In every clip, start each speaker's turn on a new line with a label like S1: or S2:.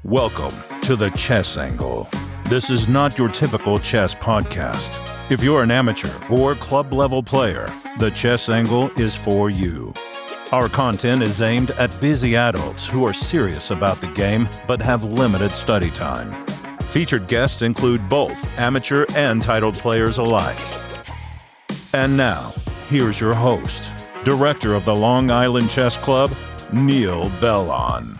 S1: Welcome to the Chess Angle. This is not your typical chess podcast. If you're an amateur or club-level player, the Chess Angle is for you. Our content is aimed at busy adults who are serious about the game but have limited study time. Featured guests include both amateur and titled players alike. And now, here's your host, Director of the Long Island Chess Club, Neil Bellon.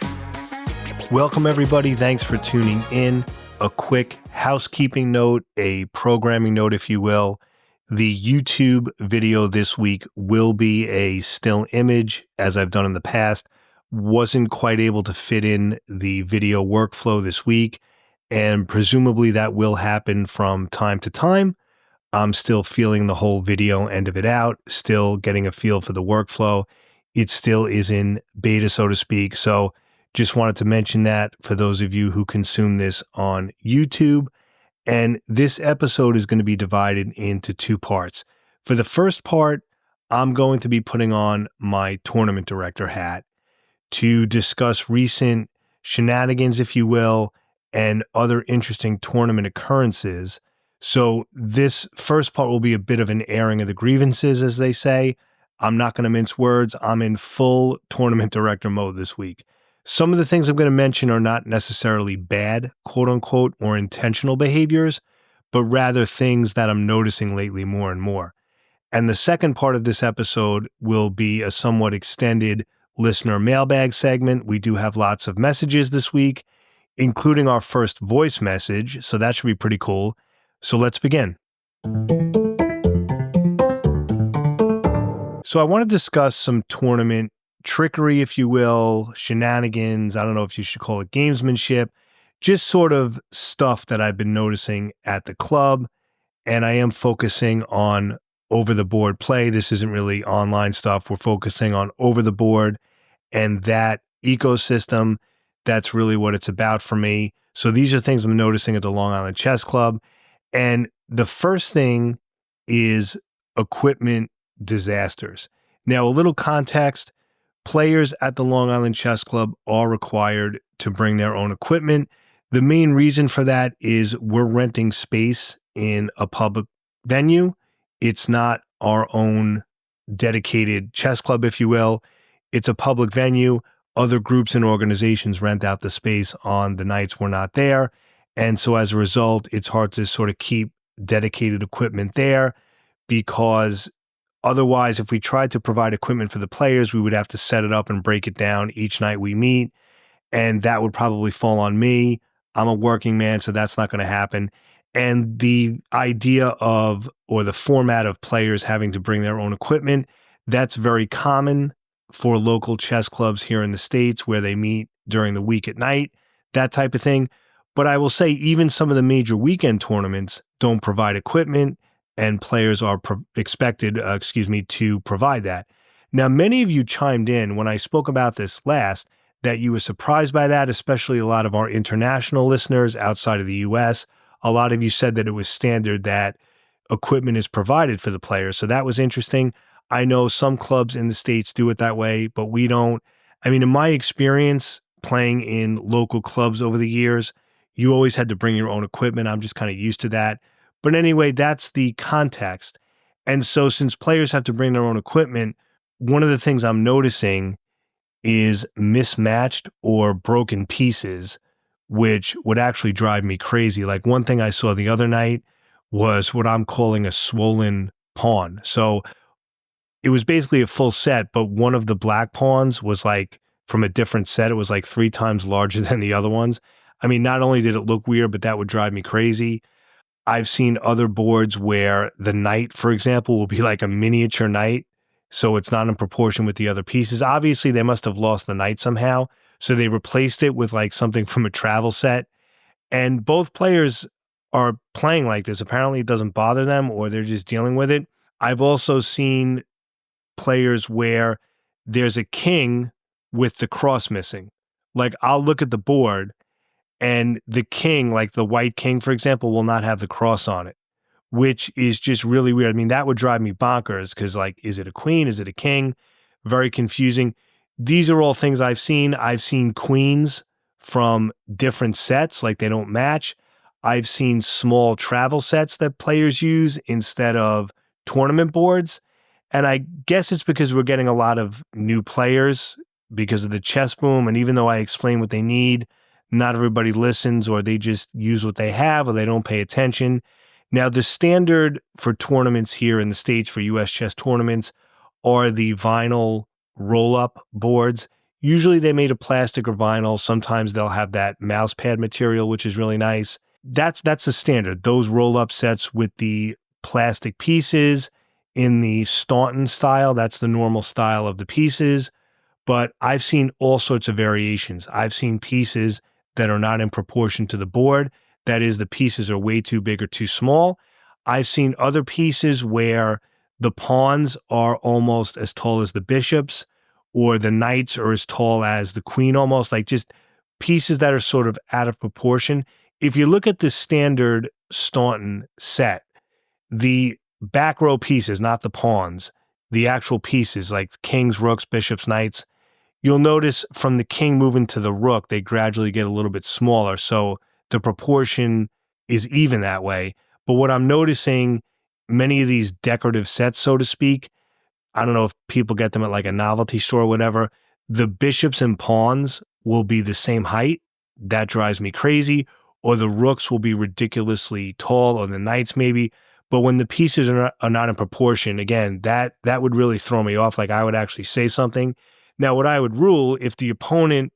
S2: Welcome, everybody. Thanks for tuning in. A quick housekeeping note, a programming note, if you will. The YouTube video this week will be a still image, as I've done in the past. Wasn't quite able to fit in the video workflow this week, and presumably that will happen from time to time. I'm still feeling the whole video end of it out, still getting a feel for the workflow. It still is in beta, so to speak. So just wanted to mention that for those of you who consume this on YouTube. And this episode is going to be divided into two parts. For the first part, I'm going to be putting on my tournament director hat to discuss recent shenanigans, if you will, and other interesting tournament occurrences. So this first part will be a bit of an airing of the grievances, as they say. I'm not going to mince words. I'm in full tournament director mode this week. Some of the things I'm going to mention are not necessarily bad, quote unquote, or intentional behaviors, but rather things that I'm noticing lately more and more. And the second part of this episode will be a somewhat extended listener mailbag segment. We do have lots of messages this week, including our first voice message. So that should be pretty cool. So let's begin. So I want to discuss some tournament trickery, if you will, shenanigans. I don't know if you should call it gamesmanship, just sort of stuff that I've been noticing at the club. And I am focusing on over-the-board play. This isn't really online stuff. We're focusing on over-the-board and that ecosystem. That's really what it's about for me. So these are things I'm noticing at the Long Island Chess Club. And the first thing is equipment disasters. Now, a little context. Players at the Long Island Chess Club are required to bring their own equipment. The main reason for that is we're renting space in a public venue. It's not our own dedicated chess club, if you will. It's a public venue. Other groups and organizations rent out the space on the nights we're not there. And so as a result, it's hard to sort of keep dedicated equipment there because otherwise, if we tried to provide equipment for the players, we would have to set it up and break it down each night we meet, and that would probably fall on me. I'm a working man, so that's not going to happen. And the idea of, or the format of players having to bring their own equipment, that's very common for local chess clubs here in the States where they meet during the week at night, that type of thing. But I will say even some of the major weekend tournaments don't provide equipment, and players are expected to provide that. Now, many of you chimed in when I spoke about this last that you were surprised by that, especially a lot of our international listeners outside of the U.S. A lot of you said that it was standard that equipment is provided for the players. So that was interesting. I know some clubs in the States do it that way, but we don't. I mean, in my experience playing in local clubs over the years, you always had to bring your own equipment. I'm just kind of used to that. But anyway, that's the context. And so since players have to bring their own equipment, one of the things I'm noticing is mismatched or broken pieces, which would actually drive me crazy. Like one thing I saw the other night was what I'm calling a swollen pawn. So it was basically a full set, but one of the black pawns was like from a different set. It was like 3 times larger than the other ones. I mean, not only did it look weird, but that would drive me crazy. I've seen other boards where the knight, for example, will be like a miniature knight, so it's not in proportion with the other pieces. Obviously, they must have lost the knight somehow, so they replaced it with like something from a travel set. And both players are playing like this. Apparently, it doesn't bother them or they're just dealing with it. I've also seen players where there's a king with the cross missing. Like I'll look at the board and the king, like the white king, for example, will not have the cross on it, which is just really weird. I mean, that would drive me bonkers because, like, is it a queen? Is it a king? Very confusing. These are all things I've seen. I've seen queens from different sets, like they don't match. I've seen small travel sets that players use instead of tournament boards. And I guess it's because we're getting a lot of new players because of the chess boom. And even though I explain what they need, not everybody listens, or they just use what they have, or they don't pay attention. Now, the standard for tournaments here in the States for US chess tournaments are the vinyl roll-up boards. Usually they're made of plastic or vinyl. Sometimes they'll have that mouse pad material, which is really nice. That's the standard. Those roll-up sets with the plastic pieces in the Staunton style, that's the normal style of the pieces. But I've seen all sorts of variations. I've seen pieces that are not in proportion to the board. That is, the pieces are way too big or too small. I've seen other pieces where the pawns are almost as tall as the bishops, or the knights are as tall as the queen almost, like just pieces that are sort of out of proportion. If you look at the standard Staunton set, the back row pieces, not the pawns, the actual pieces like kings, rooks, bishops, knights, you'll notice from the king moving to the rook, they gradually get a little bit smaller. So the proportion is even that way. But what I'm noticing, many of these decorative sets, so to speak, I don't know if people get them at like a novelty store or whatever, the bishops and pawns will be the same height. That drives me crazy. Or the rooks will be ridiculously tall, or the knights maybe. But when the pieces are not in proportion, again, that would really throw me off. Like I would actually say something. Now, what I would rule, if the opponent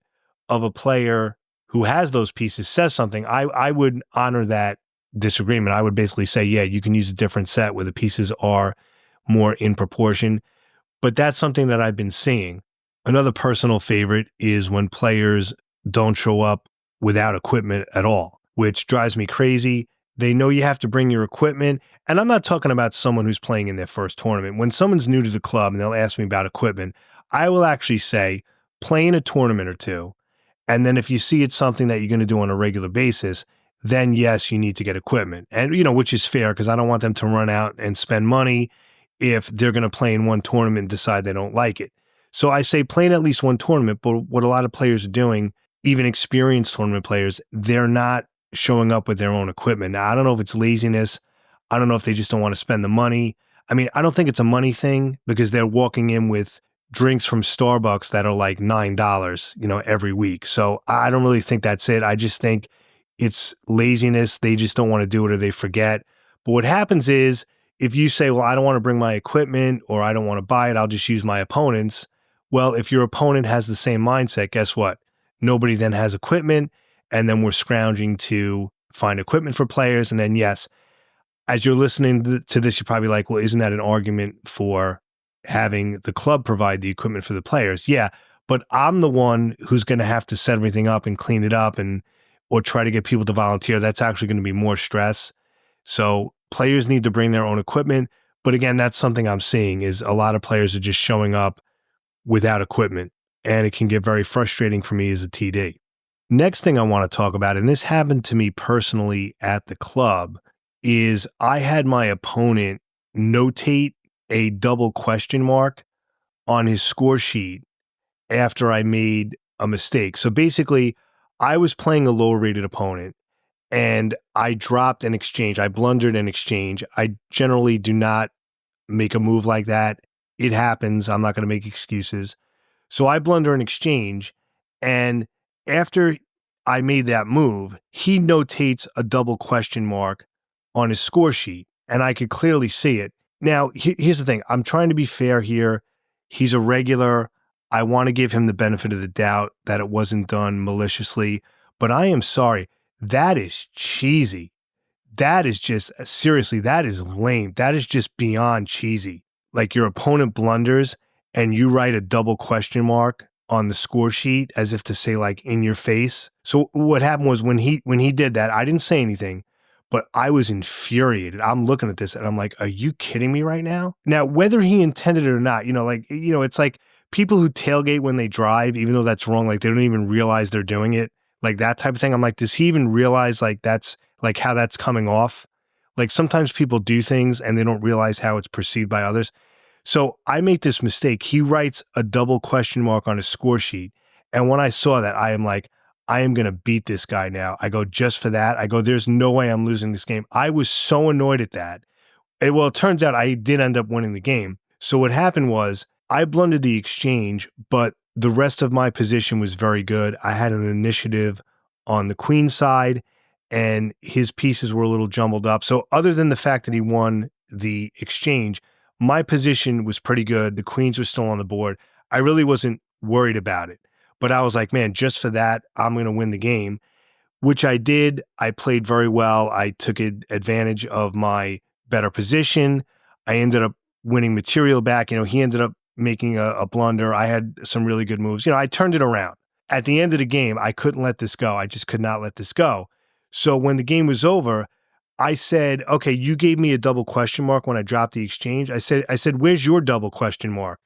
S2: of a player who has those pieces says something, I would honor that disagreement. I would basically say, yeah, you can use a different set where the pieces are more in proportion. But that's something that I've been seeing. Another personal favorite is when players don't show up without equipment at all, which drives me crazy. They know you have to bring your equipment. And I'm not talking about someone who's playing in their first tournament. When someone's new to the club and they'll ask me about equipment, I will actually say, play in a tournament or two. And then if you see it's something that you're going to do on a regular basis, then yes, you need to get equipment. And, which is fair because I don't want them to run out and spend money if they're going to play in one tournament and decide they don't like it. So I say play in at least one tournament. But what a lot of players are doing, even experienced tournament players, they're not showing up with their own equipment. Now, I don't know if it's laziness. I don't know if they just don't want to spend the money. I mean, I don't think it's a money thing because they're walking in with drinks from Starbucks that are like $9, every week. So I don't really think that's it. I just think it's laziness. They just don't want to do it or they forget. But what happens is if you say, well, I don't want to bring my equipment or I don't want to buy it, I'll just use my opponent's. Well, if your opponent has the same mindset, guess what? Nobody then has equipment. And then we're scrounging to find equipment for players. And then, yes, as you're listening to this, you're probably like, well, isn't that an argument for having the club provide the equipment for the players? Yeah, but I'm the one who's going to have to set everything up and clean it up or try to get people to volunteer. That's actually going to be more stress. So players need to bring their own equipment. But again, that's something I'm seeing is a lot of players are just showing up without equipment. And it can get very frustrating for me as a TD. Next thing I want to talk about, and this happened to me personally at the club, is I had my opponent notate a double question mark on his score sheet after I made a mistake. So basically, I was playing a lower rated opponent and I dropped an exchange. I blundered an exchange. I generally do not make a move like that. It happens. I'm not going to make excuses. So I blunder an exchange, and after I made that move, he notates a double question mark on his score sheet, and I could clearly see it. Now, here's the thing. I'm trying to be fair here. He's a regular. I want to give him the benefit of the doubt that it wasn't done maliciously, but I am sorry. That is cheesy. That is just, seriously, that is lame. That is just beyond cheesy. Like your opponent blunders and you write a double question mark on the score sheet as if to say like in your face. So what happened was when he did that, I didn't say anything, but I was infuriated. I'm looking at this and I'm like, are you kidding me right now? Now, whether he intended it or not, it's like people who tailgate when they drive, even though that's wrong, like they don't even realize they're doing it, like that type of thing. I'm like, does he even realize like that's like how that's coming off? Like sometimes people do things and they don't realize how it's perceived by others. So I make this mistake. He writes a double question mark on his score sheet. And when I saw that, I am like, I am going to beat this guy now. I go, just for that. I go, there's no way I'm losing this game. I was so annoyed at that. It turns out I did end up winning the game. So what happened was I blundered the exchange, but the rest of my position was very good. I had an initiative on the queen side, and his pieces were a little jumbled up. So other than the fact that he won the exchange, my position was pretty good. The queens were still on the board. I really wasn't worried about it. But I was like, man, just for that, I'm going to win the game, which I did. I played very well. I took advantage of my better position. I ended up winning material back. He ended up making a blunder. I had some really good moves. I turned it around. At the end of the game, I couldn't let this go. I just could not let this go. So when the game was over, I said, okay, you gave me a double question mark when I dropped the exchange. I said, where's your double question mark?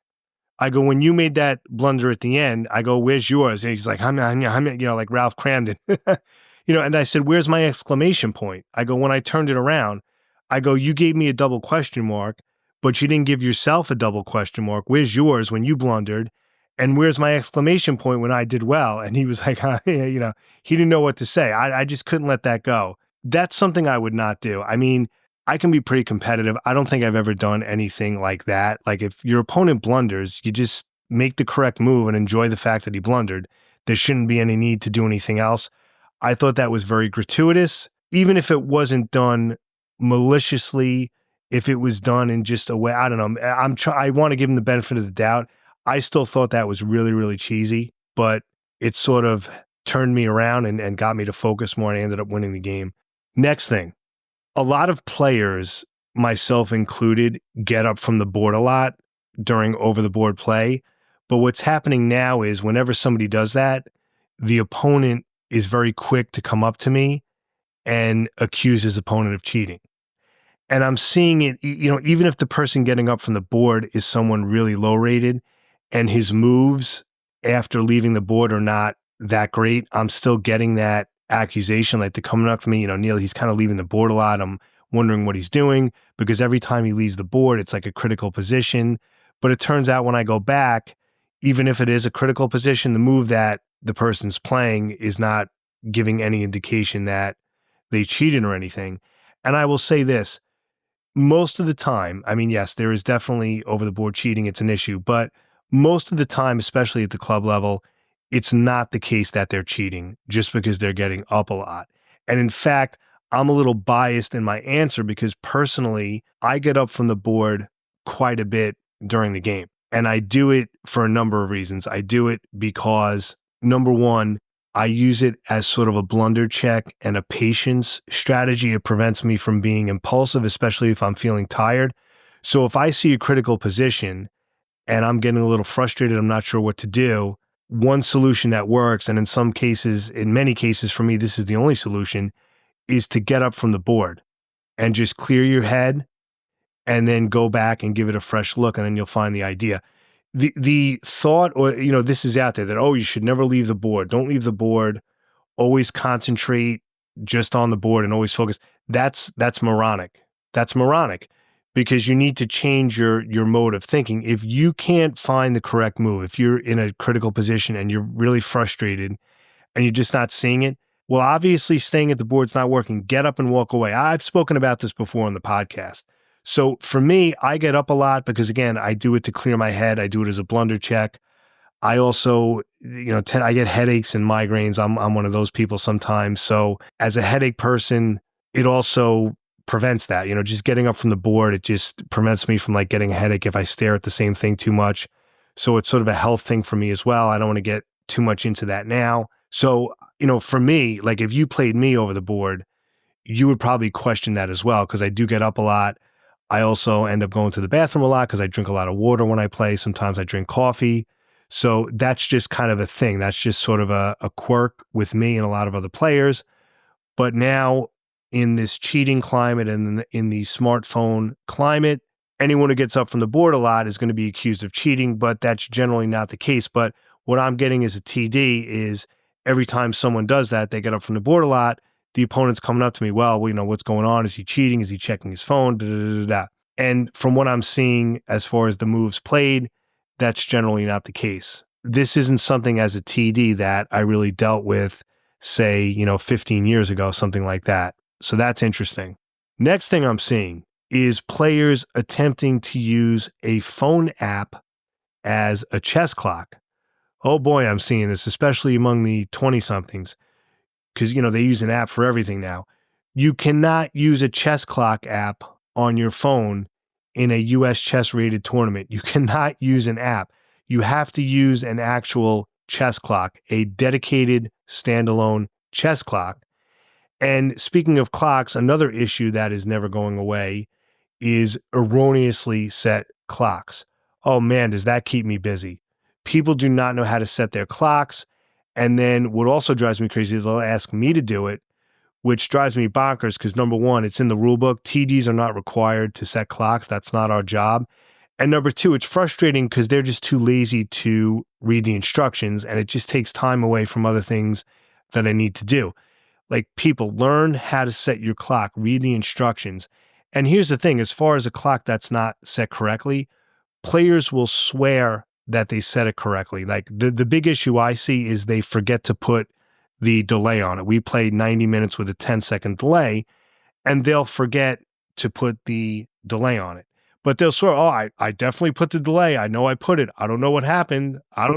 S2: I go, when you made that blunder at the end, I go, where's yours? And he's like, I'm like Ralph Cramden. And I said, where's my exclamation point? I go, when I turned it around, I go, you gave me a double question mark, but you didn't give yourself a double question mark. Where's yours when you blundered? And where's my exclamation point when I did well? And he was like, he didn't know what to say. I just couldn't let that go. That's something I would not do. I mean, I can be pretty competitive. I don't think I've ever done anything like that. Like if your opponent blunders, you just make the correct move and enjoy the fact that he blundered. There shouldn't be any need to do anything else. I thought that was very gratuitous, even if it wasn't done maliciously, if it was done in just a way, I don't know. I want to give him the benefit of the doubt. I still thought that was really, really cheesy, but it sort of turned me around and got me to focus more, and I ended up winning the game. Next thing. A lot of players, myself included, get up from the board a lot during over-the-board play. But what's happening now is whenever somebody does that, the opponent is very quick to come up to me and accuse his opponent of cheating. And I'm seeing it, even if the person getting up from the board is someone really low-rated and his moves after leaving the board are not that great, I'm still getting that accusation, like they're coming up to me, Neil, he's kind of leaving the board a lot. I'm wondering what he's doing, because every time he leaves the board, it's like a critical position. But it turns out when I go back, even if it is a critical position, the move that the person's playing is not giving any indication that they cheated or anything. And I will say this, most of the time, I mean, yes, there is definitely over the board cheating. It's an issue, but most of the time, especially at the club level, it's not the case that they're cheating just because they're getting up a lot. And in fact, I'm a little biased in my answer because personally, I get up from the board quite a bit during the game. And I do it for a number of reasons. I do it because, number one, I use it as sort of a blunder check and a patience strategy. It prevents me from being impulsive, especially if I'm feeling tired. So if I see a critical position and I'm getting a little frustrated, I'm not sure what to do, one solution that works, and in many cases for me, this is the only solution, is to get up from the board and just clear your head and then go back and give it a fresh look, and then you'll find the idea. The thought, or, this is out there that, you should never leave the board. Don't leave the board. Always concentrate just on the board and always focus. That's moronic. That's moronic. Because you need to change your mode of thinking. If you can't find the correct move, if you're in a critical position and you're really frustrated and you're just not seeing it, well, obviously staying at the board's not working. Get up and walk away. I've spoken about this before on the podcast. So for me, I get up a lot because, again, I do it to clear my head. I do it as a blunder check. I also, I get headaches and migraines. I'm one of those people sometimes. So as a headache person, it also prevents that, just getting up from the board. It just prevents me from like getting a headache if I stare at the same thing too much. So it's sort of a health thing for me as well. I don't want to get too much into that now. So, for me, like if you played me over the board, you would probably question that as well, because I do get up a lot. I also end up going to the bathroom a lot because I drink a lot of water when I play. Sometimes I drink coffee. So that's just kind of a thing. That's just sort of a quirk with me and a lot of other players. But now, in this cheating climate and in the smartphone climate, anyone who gets up from the board a lot is going to be accused of cheating, but that's generally not the case. But what I'm getting as a TD is every time someone does that, they get up from the board a lot, the opponent's coming up to me, well, what's going on? Is he cheating? Is he checking his phone? Da, da, da, da. And from what I'm seeing as far as the moves played, that's generally not the case. This isn't something as a TD that I really dealt with say, 15 years ago, something like that. So that's interesting. Next thing I'm seeing is players attempting to use a phone app as a chess clock. Oh boy, I'm seeing this, especially among the 20-somethings, because, they use an app for everything now. You cannot use a chess clock app on your phone in a US chess rated tournament. You cannot use an app. You have to use an actual chess clock, a dedicated standalone chess clock. And speaking of clocks, another issue that is never going away is erroneously set clocks. Oh man, does that keep me busy? People do not know how to set their clocks. And then what also drives me crazy is they'll ask me to do it, which drives me bonkers because number one, it's in the rule book. TDs are not required to set clocks. That's not our job. And number two, it's frustrating because they're just too lazy to read the instructions and it just takes time away from other things that I need to do. Like, people, learn how to set your clock, read the instructions. And here's the thing, as far as a clock that's not set correctly, players will swear that they set it correctly. Like, the big issue I see is they forget to put the delay on it. We played 90 minutes with a 10-second delay, and they'll forget to put the delay on it. But they'll swear, oh, I definitely put the delay. I know I put it. I don't know what happened. I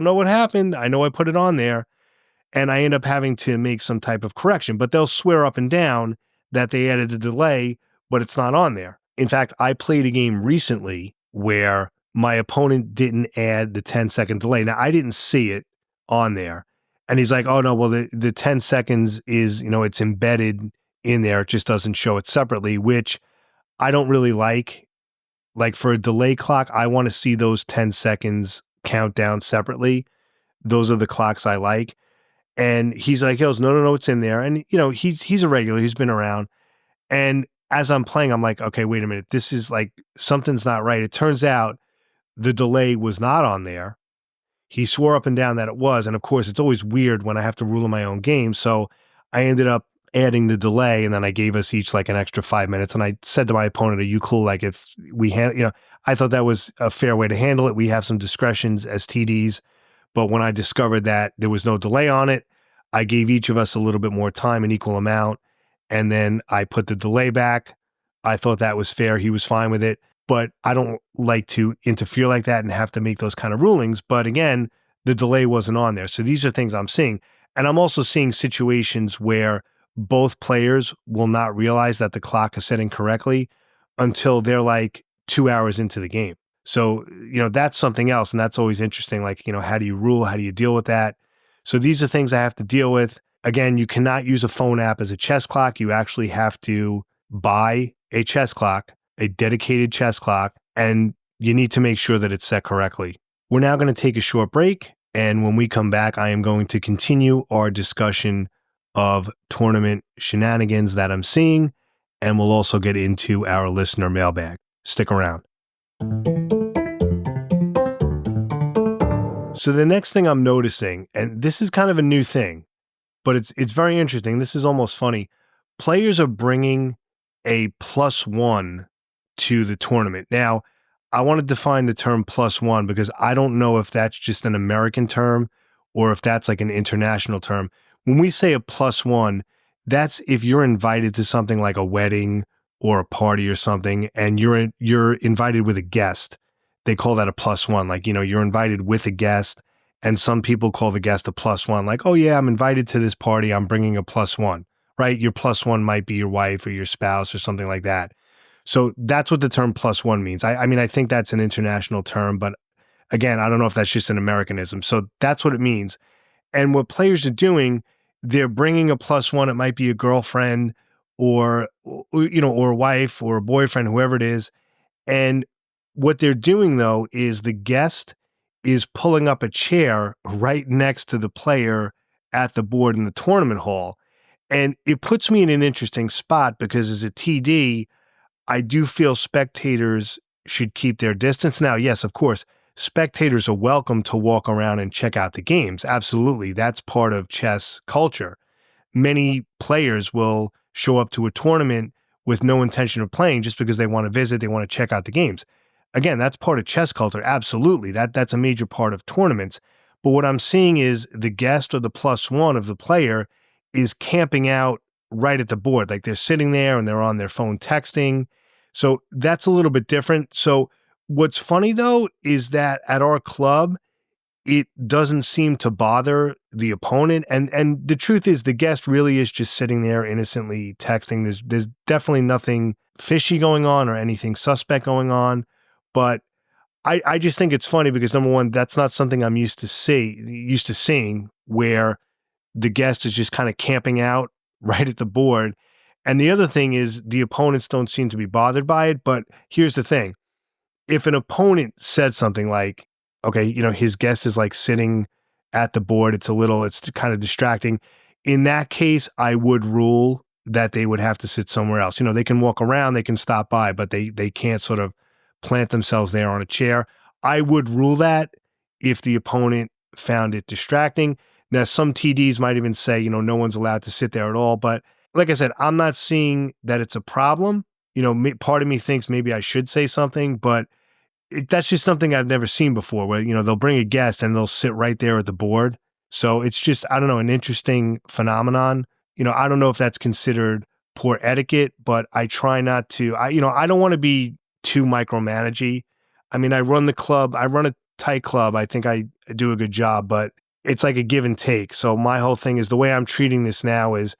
S2: know I put it on there. And I end up having to make some type of correction. But they'll swear up and down that they added the delay, but it's not on there. In fact, I played a game recently where my opponent didn't add the 10-second delay. Now, I didn't see it on there. And he's like, oh, no, well, the 10 seconds is, it's embedded in there. It just doesn't show it separately, which I don't really like. Like, for a delay clock, I want to see those 10 seconds count down separately. Those are the clocks I like. And he's like, no, it's in there. And, he's a regular. He's been around. And as I'm playing, I'm like, okay, wait a minute. This is like, something's not right. It turns out the delay was not on there. He swore up and down that it was. And of course, it's always weird when I have to rule in my own game. So I ended up adding the delay, and then I gave us each like an extra 5 minutes. And I said to my opponent, are you cool? Like, if we I thought that was a fair way to handle it. We have some discretions as TDs. But when I discovered that there was no delay on it, I gave each of us a little bit more time, an equal amount. And then I put the delay back. I thought that was fair. He was fine with it. But I don't like to interfere like that and have to make those kind of rulings. But again, the delay wasn't on there. So these are things I'm seeing. And I'm also seeing situations where both players will not realize that the clock is set incorrectly until they're like 2 hours into the game. So, that's something else. And that's always interesting. Like, how do you rule? How do you deal with that? So these are things I have to deal with. Again, you cannot use a phone app as a chess clock. You actually have to buy a chess clock, a dedicated chess clock, and you need to make sure that it's set correctly. We're now going to take a short break. And when we come back, I am going to continue our discussion of tournament shenanigans that I'm seeing. And we'll also get into our listener mailbag. Stick around. So the next thing I'm noticing, and this is kind of a new thing, but it's very interesting. This is almost funny. Players are bringing a +1 to the tournament. Now, I want to define the term +1 because I don't know if that's just an American term or if that's like an international term. When we say a +1, that's if you're invited to something like a wedding or a party or something, and you're invited with a guest. They call that a +1. Like, you're invited with a guest, and some people call the guest a +1. Like, oh yeah, I'm invited to this party. I'm bringing a +1, right? Your +1 might be your wife or your spouse or something like that. So that's what the term +1 means. I mean, I think that's an international term, but again, I don't know if that's just an Americanism. So that's what it means. And what players are doing, they're bringing a +1. It might be a girlfriend or a wife or a boyfriend, whoever it is. And what they're doing, though, is the guest is pulling up a chair right next to the player at the board in the tournament hall. And it puts me in an interesting spot because as a TD, I do feel spectators should keep their distance. Now, yes, of course, spectators are welcome to walk around and check out the games. Absolutely. That's part of chess culture. Many players will show up to a tournament with no intention of playing just because they want to visit, they want to check out the games. Again, that's part of chess culture. Absolutely. That's a major part of tournaments. But what I'm seeing is the guest or the +1 of the player is camping out right at the board. Like they're sitting there and they're on their phone texting. So that's a little bit different. So what's funny though is that at our club, it doesn't seem to bother the opponent. And the truth is the guest really is just sitting there innocently texting. There's definitely nothing fishy going on or anything suspect going on. But I just think it's funny because number one, that's not something I'm used to seeing where the guest is just kind of camping out right at the board. And the other thing is the opponents don't seem to be bothered by it. But here's the thing. If an opponent said something like, okay, his guest is like sitting at the board, it's kind of distracting. In that case, I would rule that they would have to sit somewhere else. They can walk around, they can stop by, but they can't sort of plant themselves there on a chair. I would rule that if the opponent found it distracting. Now, some TDs might even say, no one's allowed to sit there at all. But like I said, I'm not seeing that it's a problem. Part of me thinks maybe I should say something, but that's just something I've never seen before where, they'll bring a guest and they'll sit right there at the board. So it's just, I don't know, an interesting phenomenon. I don't know if that's considered poor etiquette, but I try not to, I don't want to be too micromanagey. I mean, I run a tight club. I think I do a good job, but it's like a give and take. So my whole thing is the way I'm treating this now is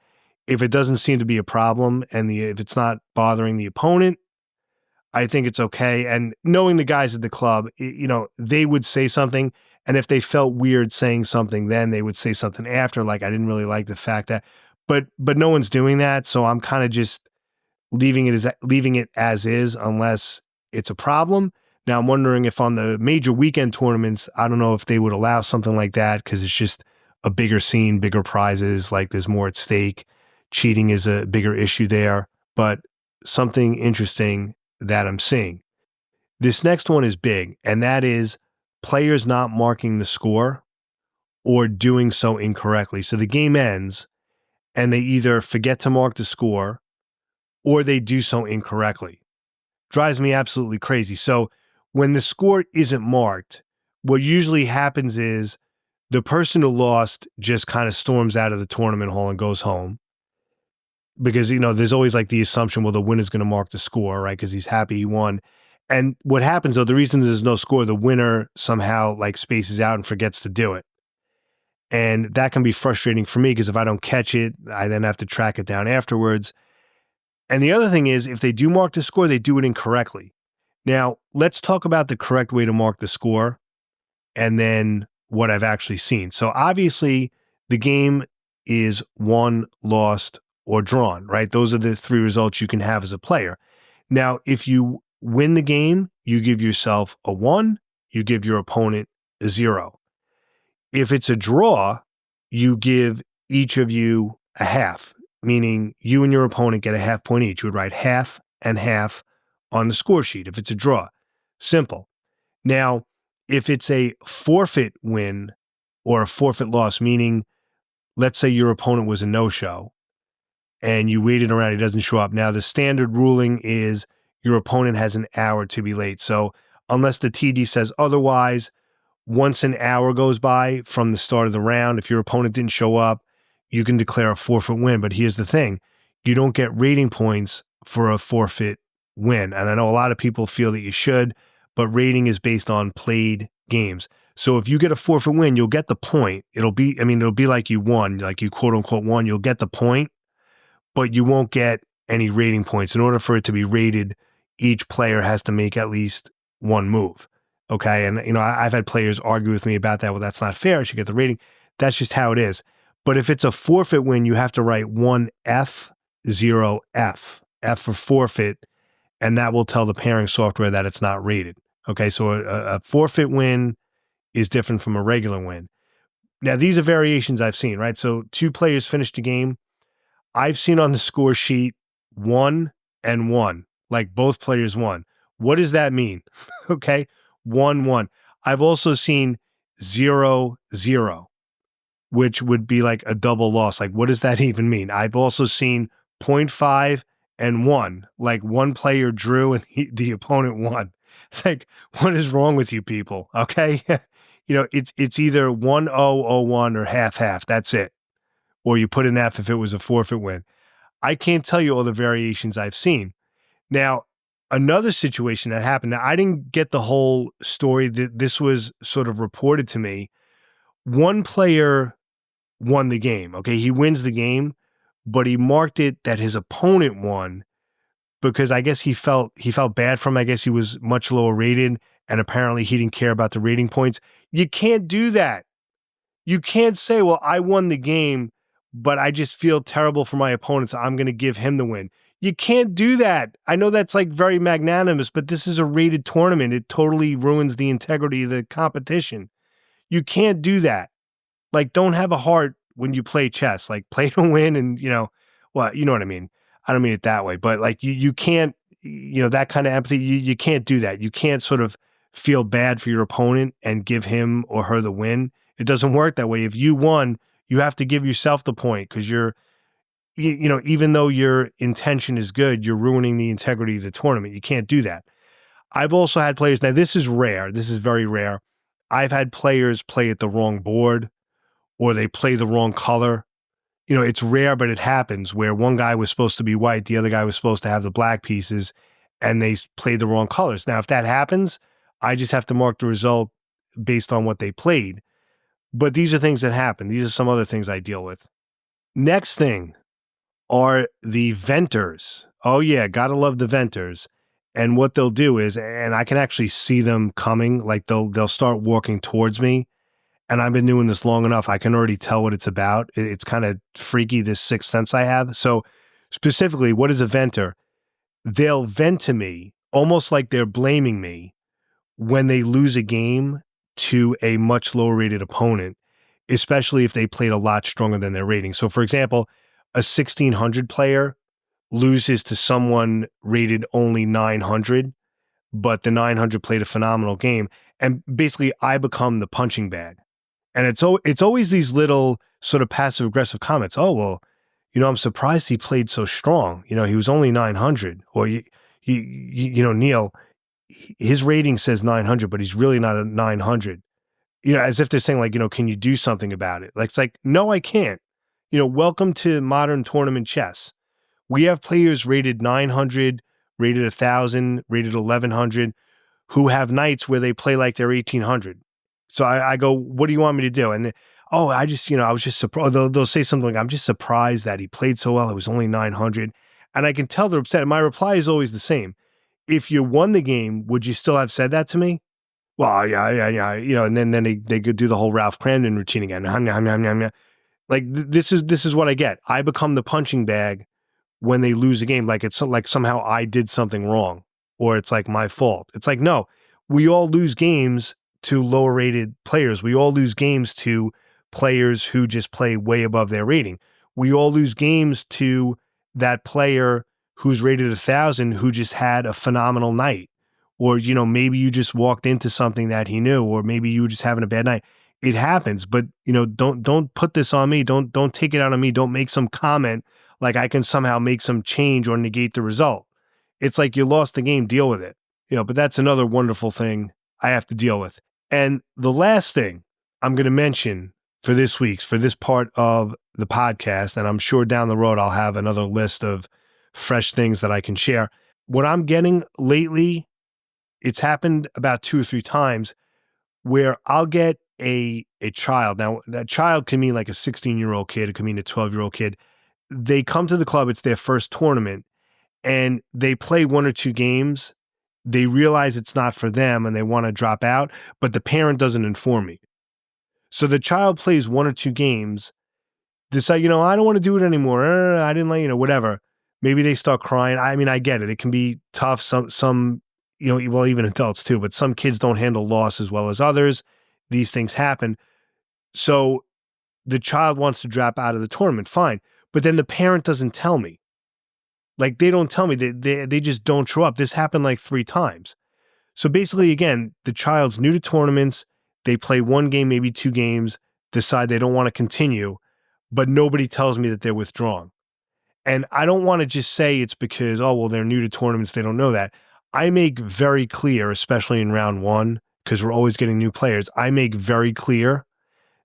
S2: if it doesn't seem to be a problem and if it's not bothering the opponent, I think it's okay. And knowing the guys at the club, they would say something. And if they felt weird saying something, then they would say something after, like, I didn't really like the fact that, but no one's doing that. So I'm kind of just leaving it as is, unless it's a problem. Now I'm wondering if on the major weekend tournaments, I don't know if they would allow something like that because it's just a bigger scene, bigger prizes, like there's more at stake. Cheating is a bigger issue there, but something interesting that I'm seeing. This next one is big, and that is players not marking the score or doing so incorrectly. So the game ends and they either forget to mark the score or they do so incorrectly. Drives me absolutely crazy. So when the score isn't marked, what usually happens is the person who lost just kind of storms out of the tournament hall and goes home. Because, there's always like the assumption, well, the winner's going to mark the score, right? Because he's happy he won. And what happens, though, the reason there's no score, the winner somehow like spaces out and forgets to do it. And that can be frustrating for me because if I don't catch it, I then have to track it down afterwards. And the other thing is, if they do mark the score, they do it incorrectly. Now, let's talk about the correct way to mark the score and then what I've actually seen. So obviously, the game is won, lost, or drawn, right? Those are the three results you can have as a player. Now, if you win the game, you give yourself a 1, you give your opponent a 0. If it's a draw, you give each of you a half, meaning you and your opponent get a half point each. You would write half and half on the score sheet if it's a draw. Simple. Now, if it's a forfeit win or a forfeit loss, meaning let's say your opponent was a no-show, and you waited around, he doesn't show up. Now, the standard ruling is your opponent has an hour to be late. So unless the TD says otherwise, once an hour goes by from the start of the round, if your opponent didn't show up, you can declare a forfeit win. But here's the thing. You don't get rating points for a forfeit win. And I know a lot of people feel that you should, but rating is based on played games. So if you get a forfeit win, you'll get the point. It'll be like you won, like you quote unquote won. You'll get the point, but you won't get any rating points. In order for it to be rated, each player has to make at least one move. Okay. And, I've had players argue with me about that. Well, that's not fair. I should get the rating. That's just how it is. But if it's a forfeit win, you have to write 1F, 0F, F for forfeit, and that will tell the pairing software that it's not rated. Okay. So a forfeit win is different from a regular win. Now, these are variations I've seen, right? So 2 players finished a game. I've seen on the score sheet 1 and 1, like both players won. What does that mean? Okay. 1-1. I've also seen 0-0, which would be like a double loss. Like, what does that even mean? I've also seen 0.5 and 1, like one player drew and the opponent won. It's like, what is wrong with you people? Okay. It's either 1-0, 0-1 or half-half. That's it. or you put an F if it was a forfeit win. I can't tell you all the variations I've seen. Now, another situation that happened, now I didn't get the whole story. This was sort of reported to me. One player won the game. Okay, he wins the game, but he marked it that his opponent won because I guess he felt bad for him. I guess he was much lower rated, and apparently he didn't care about the rating points. You can't do that. You can't say, well, I won the game, but I just feel terrible for my opponent, so I'm going to give him the win. You can't do that. I know that's like very magnanimous, but this is a rated tournament. It totally ruins the integrity of the competition. You can't do that. Like, don't have a heart when you play chess. Like, play to win and, you know what I mean? I don't mean it that way, but like you can't, that kind of empathy, you can't do that. You can't sort of feel bad for your opponent and give him or her the win. It doesn't work that way. If you won, you have to give yourself the point because even though your intention is good, you're ruining the integrity of the tournament. You can't do that. I've also had players, now this is rare. This is very rare. I've had players play at the wrong board or they play the wrong color. It's rare, but it happens where one guy was supposed to be white, the other guy was supposed to have the black pieces, and they played the wrong colors. Now, if that happens, I just have to mark the result based on what they played. But these are things that happen. These are some other things I deal with. Next thing are the venters. Oh yeah, gotta love the venters. And what they'll do is, and I can actually see them coming, like they'll start walking towards me. And I've been doing this long enough, I can already tell what it's about. It's kind of freaky, this sixth sense I have. So specifically, what is a venter? They'll vent to me almost like they're blaming me when they lose a game to a much lower rated opponent, especially if they played a lot stronger than their rating. So for example, a 1600 player loses to someone rated only 900, but the 900 played a phenomenal game. And basically I become the punching bag. And it's always these little sort of passive aggressive comments. Oh, well, I'm surprised he played so strong. He was only 900. Or, Neil, his rating says 900, but he's really not a 900. As if they're saying like, can you do something about it? Like, it's like, no, I can't. Welcome to modern tournament chess. We have players rated 900, rated 1,000, rated 1,100, who have nights where they play like they're 1,800. So I go, what do you want me to do? And I was just surprised. They'll say something like, I'm just surprised that he played so well. It was only 900. And I can tell they're upset. And my reply is always the same. If you won the game, would you still have said that to me? Well, yeah. And then they could do the whole Ralph Cramden routine again. Like this is what I get. I become the punching bag when they lose a game. Like it's like somehow I did something wrong or it's like my fault. It's like, no, we all lose games to lower rated players. We all lose games to players who just play way above their rating. We all lose games to that player who's rated 1,000 who just had a phenomenal night. Or, maybe you just walked into something that he knew, or maybe you were just having a bad night. It happens, but don't put this on me. Don't take it out on me. Don't make some comment like I can somehow make some change or negate the result. It's like you lost the game, deal with it. But that's another wonderful thing I have to deal with. And the last thing I'm going to mention for this part of the podcast, and I'm sure down the road I'll have another list of fresh things that I can share. What I'm getting lately, it's happened about 2 or 3 times where I'll get a child. Now, that child can mean like a 16-year-old kid. It can mean a 12-year-old kid. They come to the club. It's their first tournament, and they play 1 or 2 games. They realize it's not for them and they want to drop out, but the parent doesn't inform me. So the child plays 1 or 2 games, decide, I don't want to do it anymore. I didn't like, whatever. Maybe they start crying. I mean, I get it. It can be tough. Some, well, even adults too, but some kids don't handle loss as well as others. These things happen. So the child wants to drop out of the tournament. Fine. But then the parent doesn't tell me. Like, they don't tell me. They just don't show up. This happened like 3 times. So basically, again, the child's new to tournaments. They play 1 game, maybe 2 games, decide they don't want to continue, but nobody tells me that they're withdrawing. And I don't want to just say it's because, they're new to tournaments. They don't know that. I make very clear, especially in round 1, because we're always getting new players. I make very clear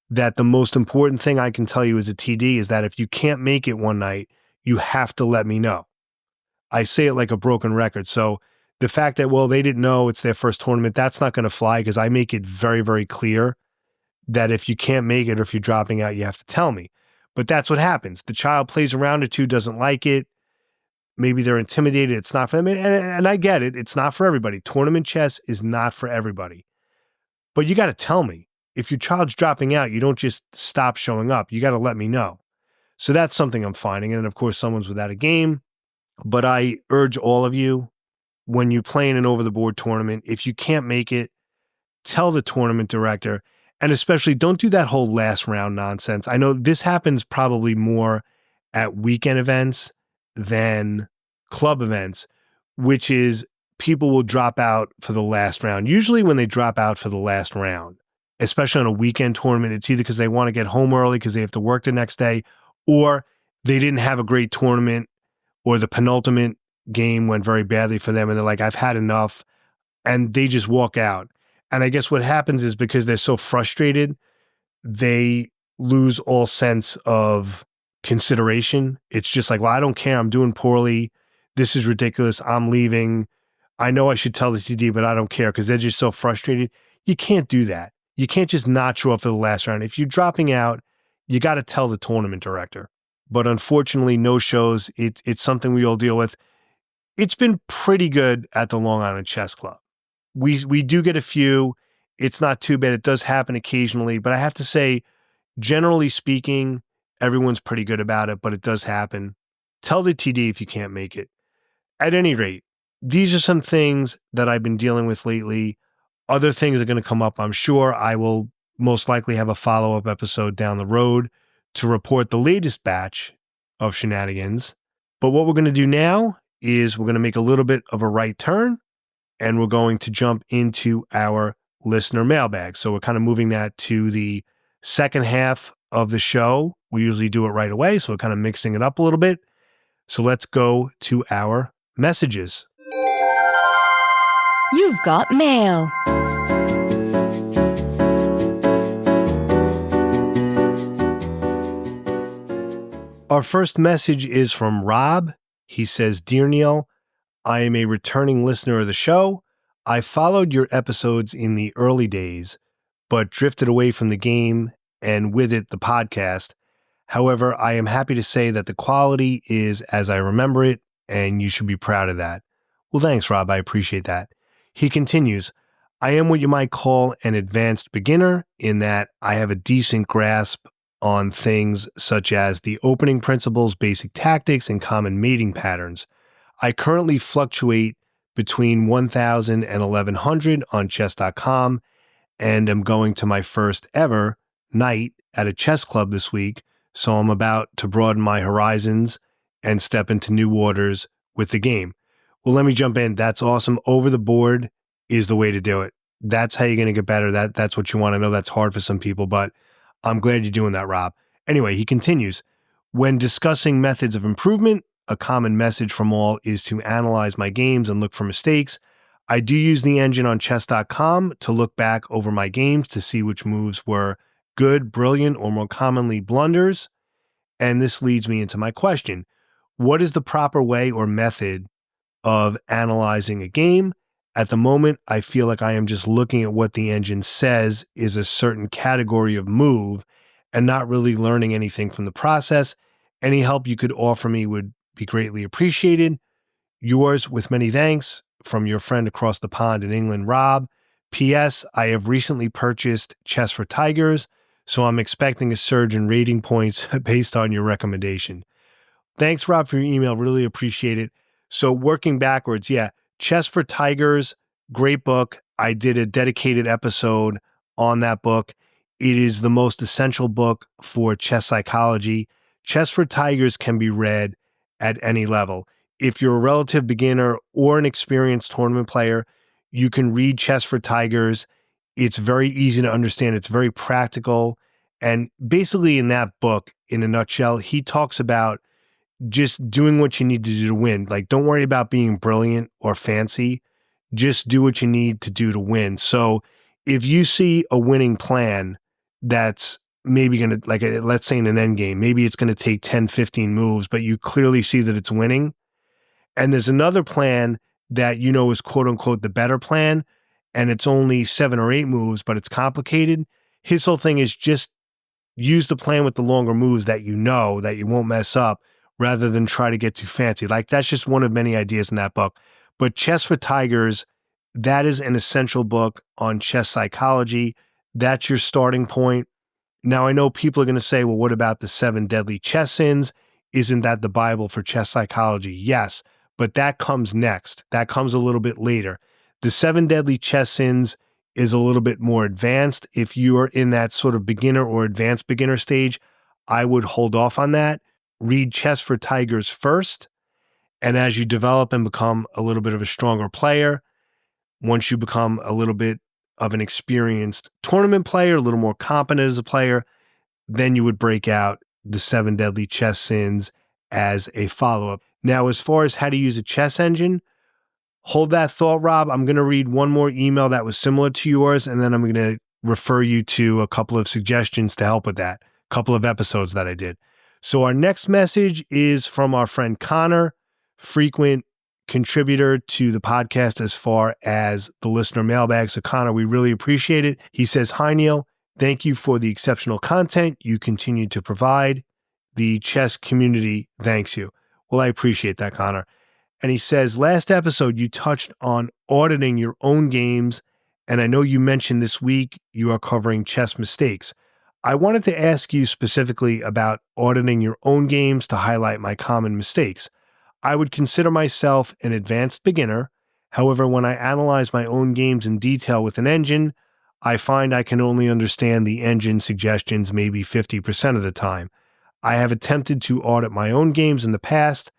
S2: that the most important thing I can tell you as a TD is that if you can't make it one night, you have to let me know. I say it like a broken record. So the fact that, well, they didn't know it's their first tournament, that's not going to fly because I make it very, very clear that if you can't make it or if you're dropping out, you have to tell me. But that's what happens. The child plays a round or two, doesn't like it. Maybe they're intimidated. It's not for them. And I get it. It's not for everybody. Tournament chess is not for everybody. But you got to tell me. If your child's dropping out, you don't just stop showing up. You got to let me know. So that's something I'm finding. And of course, someone's without a game. But I urge all of you, when you play in an over-the-board tournament, if you can't make it, tell the tournament director. And especially don't do that whole last round nonsense. I know this happens probably more at weekend events than club events, which is people will drop out for the last round. Usually when they drop out for the last round, especially on a weekend tournament, it's either because they want to get home early because they have to work the next day, or they didn't have a great tournament, or the penultimate game went very badly for them and they're like, I've had enough, and they just walk out. And I guess what happens is because they're so frustrated, they lose all sense of consideration. It's just like, well, I don't care. I'm doing poorly. This is ridiculous. I'm leaving. I know I should tell the TD, but I don't care because they're just so frustrated. You can't do that. You can't just not show up for the last round. If you're dropping out, you got to tell the tournament director. But unfortunately, no shows. It's something we all deal with. It's been pretty good at the Long Island Chess Club. We do get a few. It's not too bad. It does happen occasionally, but I have to say, generally speaking, everyone's pretty good about it, but it does happen. Tell the TD if you can't make it. At any rate, these are some things that I've been dealing with lately. Other things are going to come up, I'm sure. I will most likely have a follow-up episode down the road to report the latest batch of Shenanigans. But what we're going to do now is we're going to make a little bit of a right turn, and we're going to jump into our listener mailbag. So we're kind of moving that to the second half of the show. We usually do it right away, so we're kind of mixing it up a little bit. So let's go to our messages.
S3: You've got mail.
S2: Our first message is from Rob. He says, Dear Neil, I am a returning listener of the show. I followed your episodes in the early days, but drifted away from the game and with it the podcast. However, I am happy to say that the quality is as I remember it, and you should be proud of that. Well, thanks, Rob. I appreciate that. He continues, I am what you might call an advanced beginner in that I have a decent grasp on things such as the opening principles, basic tactics, and common mating patterns. I currently fluctuate between 1,000 and 1,100 on chess.com and am going to my first ever night at a chess club this week, so I'm about to broaden my horizons and step into new waters with the game. Well, let me jump in. That's awesome. Over the board is the way to do it. That's how you're going to get better. That's what you want to know. That's hard for some people, but I'm glad you're doing that, Rob. Anyway, he continues, when discussing methods of improvement, a common message from all is to analyze my games and look for mistakes. I do use the engine on chess.com to look back over my games to see which moves were good, brilliant, or more commonly blunders. And this leads me into my question. What is the proper way or method of analyzing a game? At the moment, I feel like I am just looking at what the engine says is a certain category of move and not really learning anything from the process. Any help you could offer me would be greatly appreciated. Yours with many thanks from your friend across the pond in England, Rob. P.S. I have recently purchased Chess for Tigers, so I'm expecting a surge in rating points based on your recommendation. Thanks, Rob, for your email. Really appreciate it. So working backwards, yeah, Chess for Tigers, great book. I did a dedicated episode on that book. It is the most essential book for chess psychology. Chess for Tigers can be read at any level. If you're a relative beginner or an experienced tournament player, you can read Chess for Tigers. It's very easy to understand. It's very practical. And basically in that book, in a nutshell, he talks about just doing what you need to do to win. Like, don't worry about being brilliant or fancy. Just do what you need to do to win. So if you see a winning plan that's maybe going to, like, let's say in an end game, maybe it's going to take 10, 15 moves, but you clearly see that it's winning. And there's another plan that you know is quote unquote the better plan, and it's only 7 or 8 moves, but it's complicated. His whole thing is just use the plan with the longer moves that you know that you won't mess up rather than try to get too fancy. Like, that's just one of many ideas in that book. But Chess for Tigers, that is an essential book on chess psychology. That's your starting point. Now, I know people are going to say, well, what about the 7 deadly chess sins? Isn't that the Bible for chess psychology? Yes, but that comes next. That comes a little bit later. The 7 deadly chess sins is a little bit more advanced. If you are in that sort of beginner or advanced beginner stage, I would hold off on that. Read Chess for Tigers first. And as you develop and become a little bit of a stronger player, once you become a little bit of an experienced tournament player, a little more competent as a player, then you would break out the 7 deadly chess sins as a follow-up. Now, as far as how to use a chess engine, hold that thought, Rob. I'm going to read one more email that was similar to yours, and then I'm going to refer you to a couple of suggestions to help with that, a couple of episodes that I did. So our next message is from our friend Connor, frequent contributor to the podcast as far as the listener mailbag. So Connor, we really appreciate it. He says, "Hi, Neil. Thank you for the exceptional content you continue to provide. The chess community thanks you." Well, I appreciate that, Connor. And he says, last episode, you touched on auditing your own games, and I know you mentioned this week you are covering chess mistakes. I wanted to ask you specifically about auditing your own games to highlight my common mistakes. I would consider myself an advanced beginner. However, when I analyze my own games in detail with an engine, I find I can only understand the engine suggestions maybe 50% of the time. I have attempted to audit my own games in the past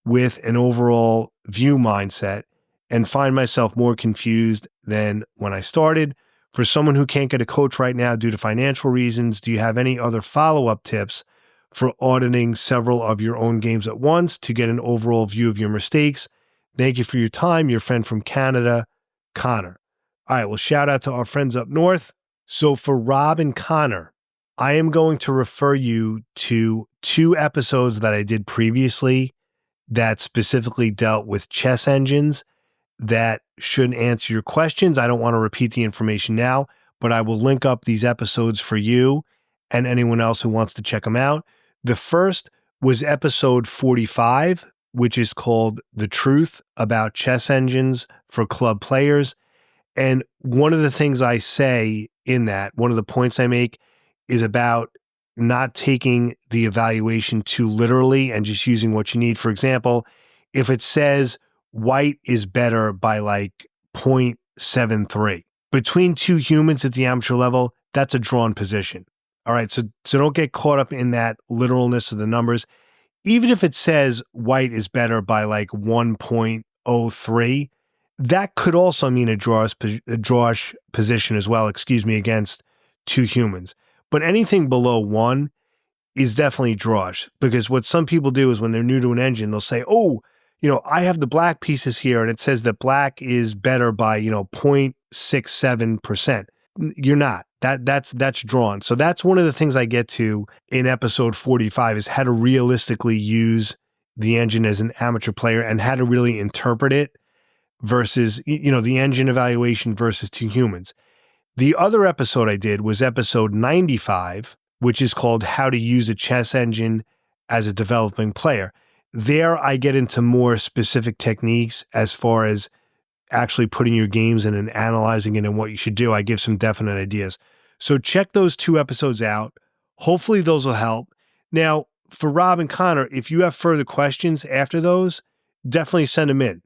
S2: with an overall view mindset and find myself more confused than when I started. For someone who can't get a coach right now due to financial reasons, do you have any other follow-up tips for auditing several of your own games at once to get an overall view of your mistakes? Thank you for your time. Your friend from Canada, Connor. All right, well, shout out to our friends up north. So for Rob and Connor, I am going to refer you to 2 episodes that I did previously that specifically dealt with chess engines that should answer your questions. I don't want to repeat the information now, but I will link up these episodes for you and anyone else who wants to check them out. The first was episode 45, which is called The Truth About Chess Engines for Club Players. And one of the things I say in that, one of the points I make is about not taking the evaluation too literally and just using what you need. For example, if it says white is better by like 0.73 between 2 humans at the amateur level, that's a drawn position. All right. So don't get caught up in that literalness of the numbers. Even if it says white is better by like 1.03, that could also mean a drawish position as well, against 2 humans. But anything below 1 is definitely drawish, because what some people do is when they're new to an engine, they'll say, oh, I have the black pieces here and it says that black is better by, 0.67%. You're not. That's drawn. So that's one of the things I get to in episode 45 is how to realistically use the engine as an amateur player and how to really interpret it versus, the engine evaluation versus 2 humans. The other episode I did was episode 95, which is called How to Use a Chess Engine as a Developing Player. There I get into more specific techniques as far as actually putting your games in and analyzing it and what you should do. I give some definite ideas. So check those 2 episodes out. Hopefully those will help. Now, for Rob and Connor, if you have further questions after those, definitely send them in.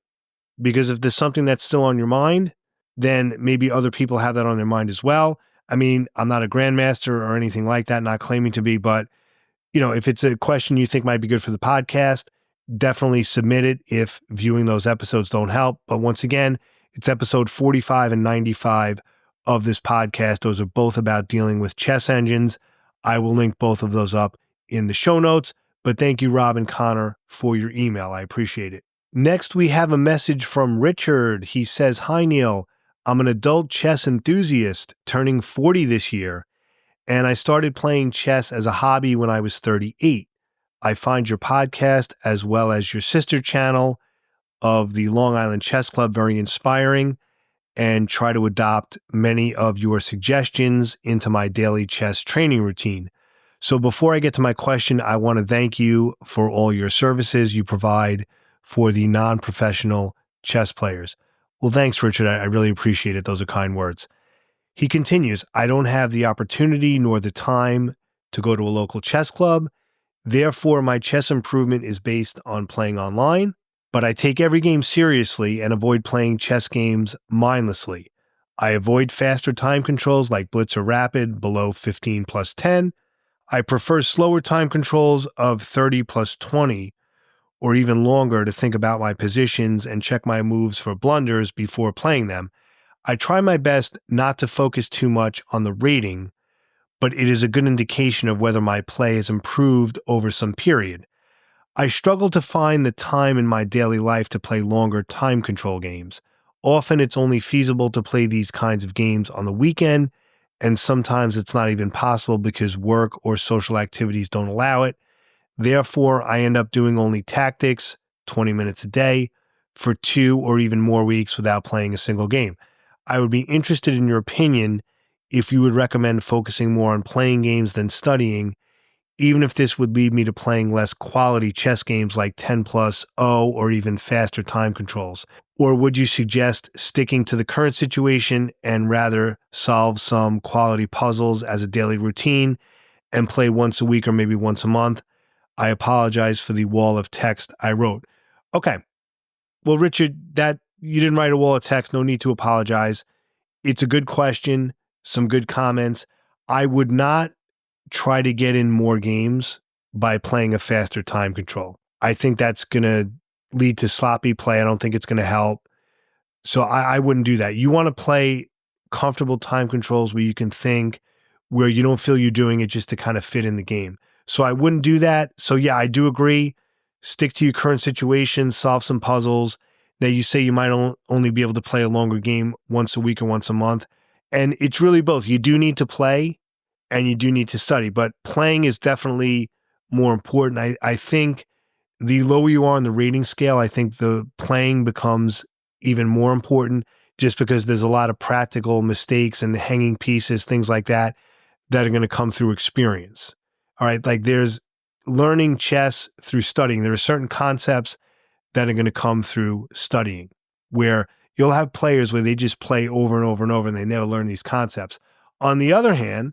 S2: Because if there's something that's still on your mind, then maybe other people have that on their mind as well. I mean, I'm not a grandmaster or anything like that, not claiming to be, but if it's a question you think might be good for the podcast, definitely submit it if viewing those episodes don't help. But once again, it's episode 45 and 95 of this podcast. Those are both about dealing with chess engines. I will link both of those up in the show notes. But thank you, Rob and Connor, for your email. I appreciate it. Next, we have a message from Richard. He says, "Hi, Neil. I'm an adult chess enthusiast turning 40 this year, and I started playing chess as a hobby when I was 38. I find your podcast as well as your sister channel of the Long Island Chess Club very inspiring and try to adopt many of your suggestions into my daily chess training routine. So before I get to my question, I want to thank you for all your services you provide for the non-professional chess players. Well, thanks, Richard. I really appreciate it. Those are kind words. He continues, I don't have the opportunity nor the time to go to a local chess club. Therefore, my chess improvement is based on playing online, but I take every game seriously and avoid playing chess games mindlessly. I avoid faster time controls like Blitz or Rapid below 15 plus 10. I prefer slower time controls of 30 plus 20 or even longer to think about my positions and check my moves for blunders before playing them. I try my best not to focus too much on the rating, but it is a good indication of whether my play has improved over some period. I struggle to find the time in my daily life to play longer time control games. Often it's only feasible to play these kinds of games on the weekend, and sometimes it's not even possible because work or social activities don't allow it. Therefore, I end up doing only tactics, 20 minutes a day, for 2 or even more weeks without playing a single game. I would be interested in your opinion if you would recommend focusing more on playing games than studying, even if this would lead me to playing less quality chess games like 10 plus 0 or even faster time controls. Or would you suggest sticking to the current situation and rather solve some quality puzzles as a daily routine and play once a week or maybe once a month? I apologize for the wall of text I wrote. Okay. Well, Richard, that you didn't write a wall of text. No need to apologize. It's a good question. Some good comments. I would not try to get in more games by playing a faster time control. I think that's going to lead to sloppy play. I don't think it's going to help. So I wouldn't do that. You want to play comfortable time controls where you can think, where you don't feel you're doing it just to kind of fit in the game. So I wouldn't do that. So yeah, I do agree. Stick to your current situation, solve some puzzles. Now you say you might only be able to play a longer game once a week or once a month. And it's really both. You do need to play and you do need to study, but playing is definitely more important. I think the lower you are on the rating scale, I think the playing becomes even more important just because there's a lot of practical mistakes and hanging pieces, things like that, that are going to come through experience. All right. Like there's learning chess through studying. There are certain concepts that are going to come through studying where you'll have players where they just play over and over and over and they never learn these concepts. On the other hand,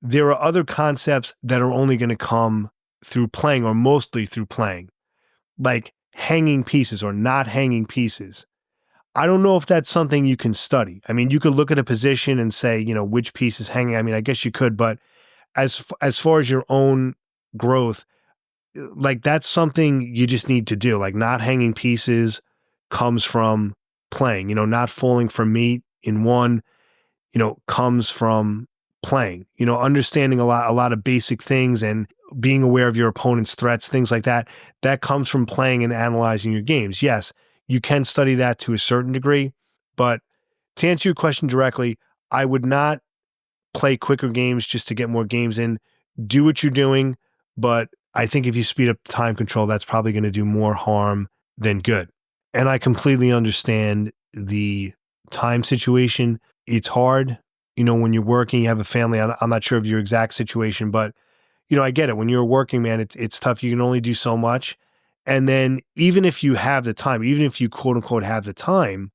S2: there are other concepts that are only going to come through playing or mostly through playing, like hanging pieces or not hanging pieces. I don't know if that's something you can study. I mean, you could look at a position and say, which piece is hanging. I mean, I guess you could, but as far as your own growth, like that's something you just need to do. Like not hanging pieces comes from playing, not falling for meat in one, comes from playing, understanding a lot of basic things and being aware of your opponent's threats, things like that. That comes from playing and analyzing your games. Yes, you can study that to a certain degree, but to answer your question directly, I would not play quicker games just to get more games in. Do what you're doing, but I think if you speed up time control, that's probably going to do more harm than good. And I completely understand the time situation. It's hard, when you're working, you have a family. I'm not sure of your exact situation, but I get it. When you're working, man, it's tough. You can only do so much. And then even if you have the time, even if you quote unquote have the time,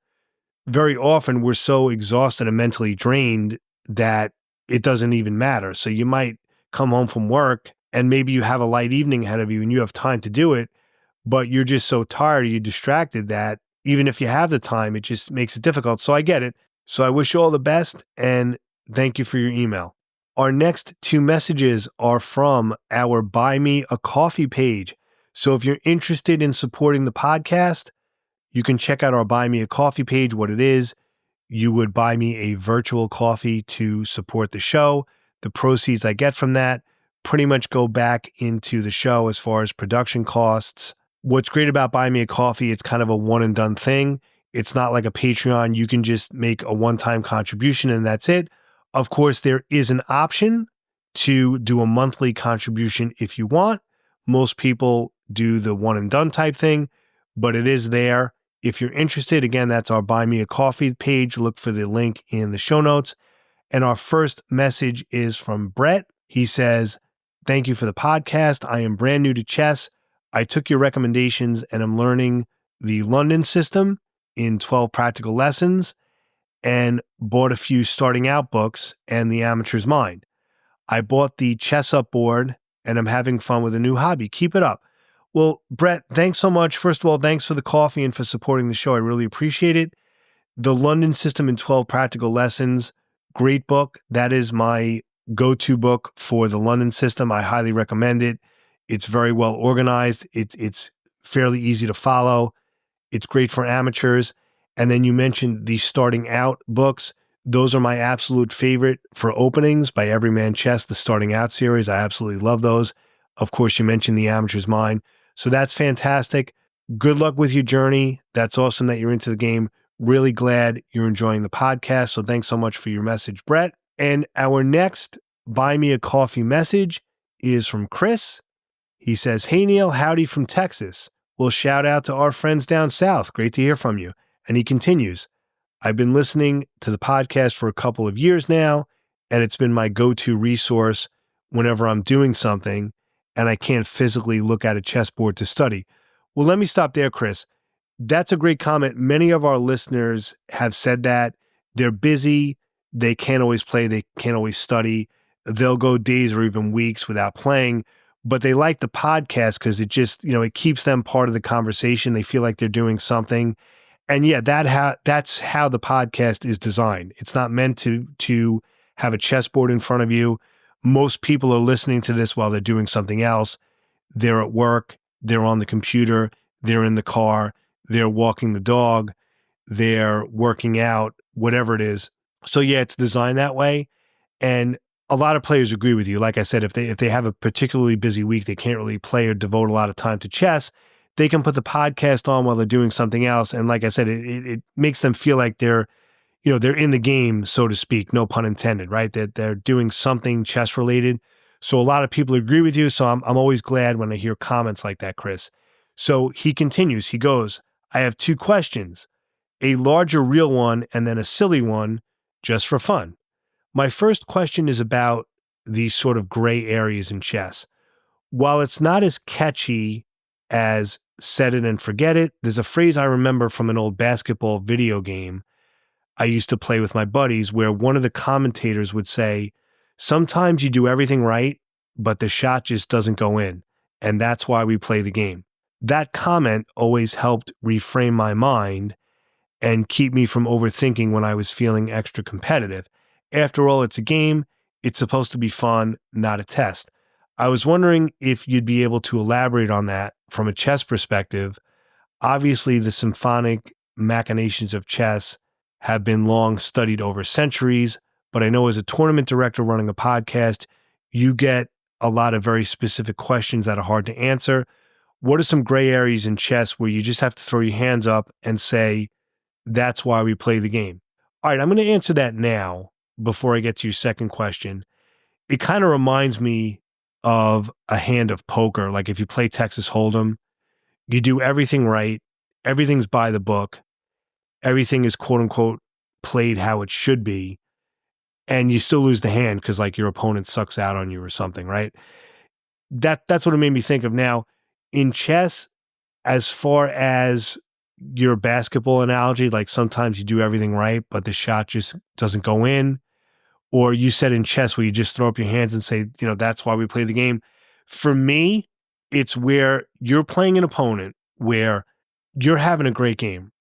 S2: very often we're so exhausted and mentally drained that it doesn't even matter. So you might come home from work and maybe you have a light evening ahead of you and you have time to do it, but you're just so tired or you're distracted that even if you have the time, it just makes it difficult. So I get it. So I wish you all the best and thank you for your email. Our next 2 messages are from our Buy Me a Coffee page. So if you're interested in supporting the podcast, you can check out our Buy Me a Coffee page. What it is, you would buy me a virtual coffee to support the show. The proceeds I get from that pretty much go back into the show as far as production costs. What's great about Buy Me a Coffee, it's kind of a one and done thing. It's not like a Patreon. You can just make a one-time contribution and that's it. Of course, there is an option to do a monthly contribution if you want. Most people do the one and done type thing, but it is there. If you're interested, again, that's our Buy Me a Coffee page. Look for the link in the show notes. And our first message is from Brett. He says, "Thank you for the podcast. I am brand new to chess. I took your recommendations and I'm learning the London system in 12 practical lessons and bought a few starting out books and The Amateur's Mind. I bought the Chess Up board and I'm having fun with a new hobby. Keep it up." Well, Brett, thanks so much. First of all, thanks for the coffee and for supporting the show. I really appreciate it. The London System in 12 Practical Lessons, great book. That is my go-to book for the London System. I highly recommend it. It's very well organized. It's fairly easy to follow. It's great for amateurs. And then you mentioned the starting out books. Those are my absolute favorite for openings by Everyman Chess, the starting out series. I absolutely love those. Of course, you mentioned The Amateur's Mind. So that's fantastic. Good luck with your journey. That's awesome that you're into the game. Really glad you're enjoying the podcast. So thanks so much for your message, Brett. And our next Buy Me a Coffee message is from Chris. He says, "Hey, Neil, howdy from Texas. Well, shout out to our friends down south. Great to hear from you." And he continues, "I've been listening to the podcast for a couple of years now, and it's been my go-to resource whenever I'm doing something and I can't physically look at a chessboard to study." Well, let me stop there, Chris. That's a great comment. Many of our listeners have said that. They're busy. They can't always play. They can't always study. They'll go days or even weeks without playing, but they like the podcast because it just, it keeps them part of the conversation. They feel like they're doing something. And yeah, that's how the podcast is designed. It's not meant to have a chessboard in front of you. Most people are listening to this while they're doing something else. They're at work, they're on the computer, they're in the car, they're walking the dog, they're working out, whatever it is. So yeah, it's designed that way. And a lot of players agree with you. Like I said, if they have a particularly busy week, they can't really play or devote a lot of time to chess, they can put the podcast on while they're doing something else. And like I said, it makes them feel like they're in the game, so to speak, no pun intended, right? That they're doing something chess related. So a lot of people agree with you. So I'm always glad when I hear comments like that, Chris. So he continues, he goes, "I have two questions, a larger real one and then a silly one just for fun. My first question is about these sort of gray areas in chess. While it's not as catchy as set it and forget it, there's a phrase I remember from an old basketball video game I used to play with my buddies where one of the commentators would say, sometimes you do everything right, but the shot just doesn't go in. And that's why we play the game." That comment always helped reframe my mind and keep me from overthinking when I was feeling extra competitive. After all, it's a game. It's supposed to be fun, not a test. I was wondering if you'd be able to elaborate on that from a chess perspective. Obviously, the symphonic machinations of chess have been long studied over centuries, but I know as a tournament director running a podcast, you get a lot of very specific questions that are hard to answer. What are some gray areas in chess where you just have to throw your hands up and say, that's why we play the game? All right, I'm going to answer that now before I get to your second question. It kind of reminds me of a hand of poker. Like if you play Texas Hold'em, you do everything right. Everything's by the book. Everything is quote unquote played how it should be. And you still lose the hand because like your opponent sucks out on you or something, right? That's what it made me think of. Now in chess, as far as your basketball analogy, like sometimes you do everything right, but the shot just doesn't go in. Or you said in chess where you just throw up your hands and say, that's why we play the game. For me, it's where you're playing an opponent where you're having a great game.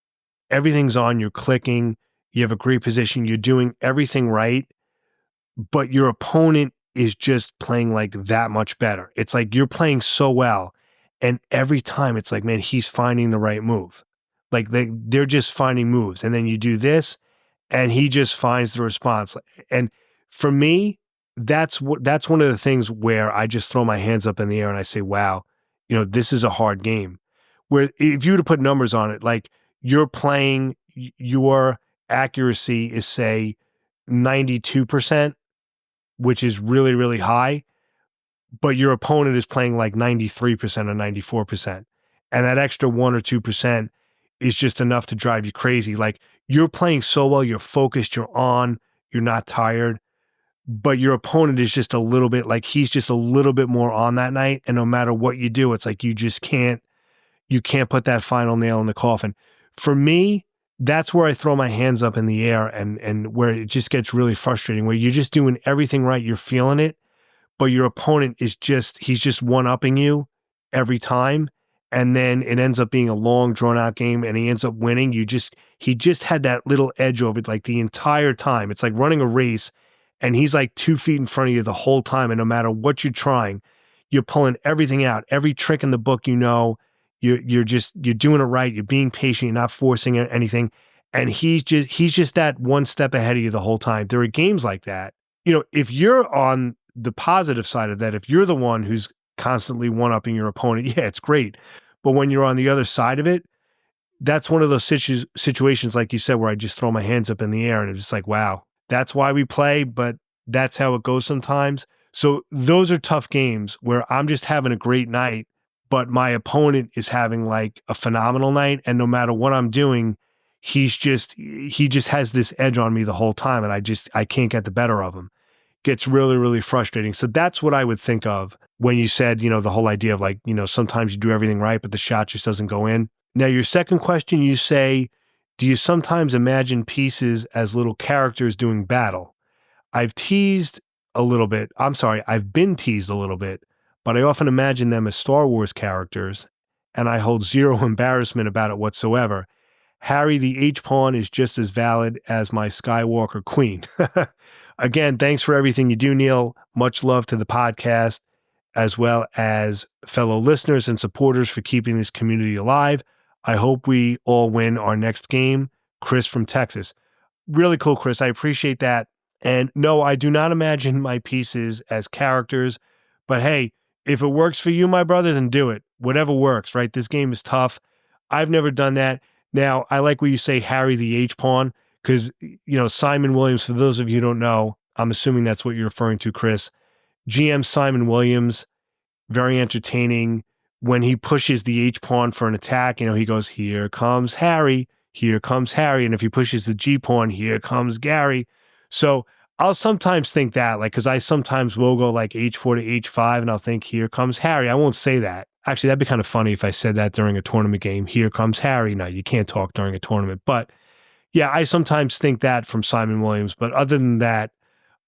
S2: Everything's on, you're clicking, you have a great position, you're doing everything right, but your opponent is just playing like that much better. It's like you're playing so well. And every time it's like, man, he's finding the right move. Like they're just finding moves. And then you do this and he just finds the response. And for me, that's one of the things where I just throw my hands up in the air and I say, wow, this is a hard game. Where if you were to put numbers on it, like you're playing, your accuracy is say 92%, which is really, really high, but your opponent is playing like 93% or 94%. And that extra 1 or 2% is just enough to drive you crazy. Like, you're playing so well, you're focused, you're on, you're not tired, but your opponent is just a little bit like, he's just a little bit more on that night. And no matter what you do, it's like you just can't put that final nail in the coffin. For me, that's where I throw my hands up in the air and where it just gets really frustrating, where you're just doing everything right, you're feeling it, but your opponent is he's just one-upping you every time. And then it ends up being a long, drawn-out game, and he ends up winning. He just had that little edge over it like the entire time. It's like running a race, and he's like 2 feet in front of you the whole time, and no matter what you're trying, you're pulling everything out. Every trick in the book, you're doing it right. You're being patient. You're not forcing anything. And he's just that one step ahead of you the whole time. There are games like that. If you're on the positive side of that, if you're the one who's constantly one-upping your opponent, yeah, it's great. But when you're on the other side of it, that's one of those situations, like you said, where I just throw my hands up in the air and it's just like, wow, that's why we play, but that's how it goes sometimes. So those are tough games where I'm just having a great night, but my opponent is having like a phenomenal night. And no matter what I'm doing, he just has this edge on me the whole time. And I can't get the better of him. Gets really, really frustrating. So that's what I would think of when you said, the whole idea of like, sometimes you do everything right, but the shot just doesn't go in. Now, your second question, you say, do you sometimes imagine pieces as little characters doing battle? I've been teased a little bit, but I often imagine them as Star Wars characters, and I hold zero embarrassment about it whatsoever. Harry the H-Pawn is just as valid as my Skywalker Queen. Again, thanks for everything you do, Neil. Much love to the podcast, as well as fellow listeners and supporters for keeping this community alive. I hope we all win our next game. Chris from Texas. Really cool, Chris. I appreciate that. And no, I do not imagine my pieces as characters, but hey, if it works for you, my brother, then do it. Whatever works, right? This game is tough. I've never done that. Now, I like when you say Harry the H-Pawn, because, Simon Williams, for those of you who don't know, I'm assuming that's what you're referring to, Chris. GM Simon Williams, very entertaining. When he pushes the H-Pawn for an attack, he goes, here comes Harry. And if he pushes the G-Pawn, here comes Gary. So I'll sometimes think that, like, because I sometimes will go like H4 to H5, and I'll think, here comes Harry. I won't say that. Actually, that'd be kind of funny if I said that during a tournament game. Here comes Harry. No, you can't talk during a tournament. But yeah, I sometimes think that from Simon Williams. But other than that,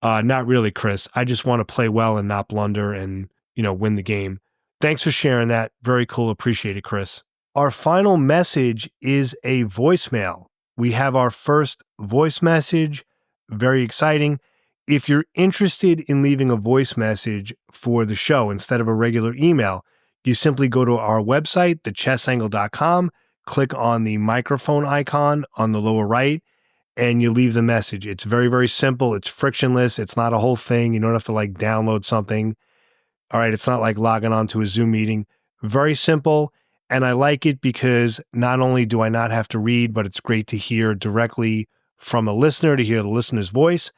S2: not really, Chris. I just want to play well and not blunder and, win the game. Thanks for sharing that. Very cool. Appreciate it, Chris. Our final message is a voicemail. We have our first voice message. Very exciting. If you're interested in leaving a voice message for the show instead of a regular email, you simply go to our website, thechessangle.com, click on the microphone icon on the lower right, and you leave the message. It's very, very simple. It's frictionless. It's not a whole thing. You don't have to like download something. All right. It's not like logging on to a Zoom meeting. Very simple. And I like it because not only do I not have to read, but it's great to hear directly from a listener, to hear the listener's voice.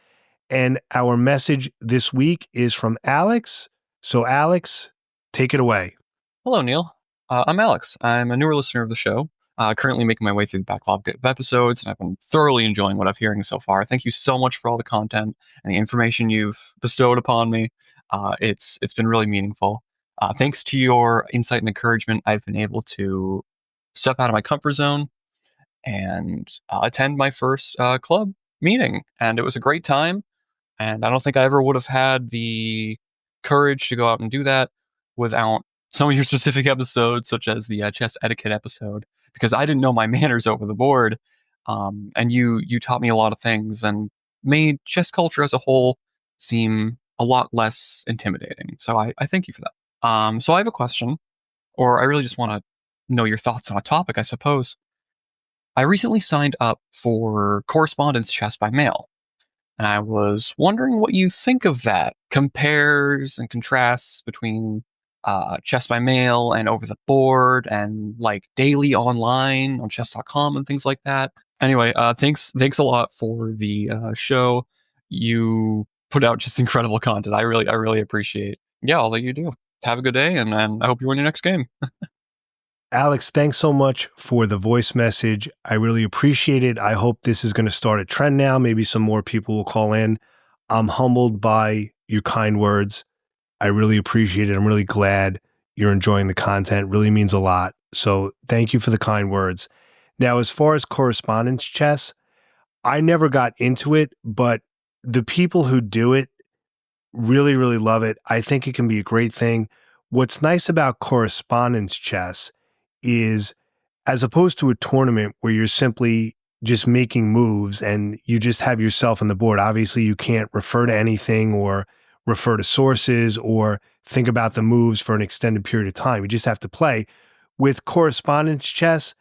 S2: And our message this week is from Alex. So Alex, take it away.
S3: Hello, Neil. I'm Alex. I'm a newer listener of the show, currently making my way through the backlog of episodes, and I've been thoroughly enjoying what I'm hearing so far. Thank you so much for all the content and the information you've bestowed upon me. It's been really meaningful. Thanks to your insight and encouragement, I've been able to step out of my comfort zone and attend my first club meeting, and it was a great time. And I don't think I ever would have had the courage to go out and do that without some of your specific episodes, such as the chess etiquette episode, because I didn't know my manners over the board. And you taught me a lot of things and made chess culture as a whole seem a lot less intimidating. So I thank you for that. So I have a question, or I really just want to know your thoughts on a topic, I suppose. I recently signed up for correspondence chess by mail. And I was wondering what you think of that. Compares and contrasts between chess by mail and over the board and like daily online on chess.com and things like that. Anyway, thanks a lot for the show. You put out just incredible content. I really appreciate. Yeah, all that you do. Have a good day, and I hope you win your next game.
S2: Alex, thanks so much for the voice message. I really appreciate it. I hope this is going to start a trend now. Maybe some more people will call in. I'm humbled by your kind words. I really appreciate it. I'm really glad you're enjoying the content. Really means a lot. So thank you for the kind words. Now, as far as correspondence chess, I never got into it, but the people who do it really, really love it. I think it can be a great thing. What's nice about correspondence chess is, as opposed to a tournament where you're simply just making moves and you just have yourself on the board, obviously you can't refer to anything or refer to sources or think about the moves for an extended period of time. You just have to play. With correspondence chess,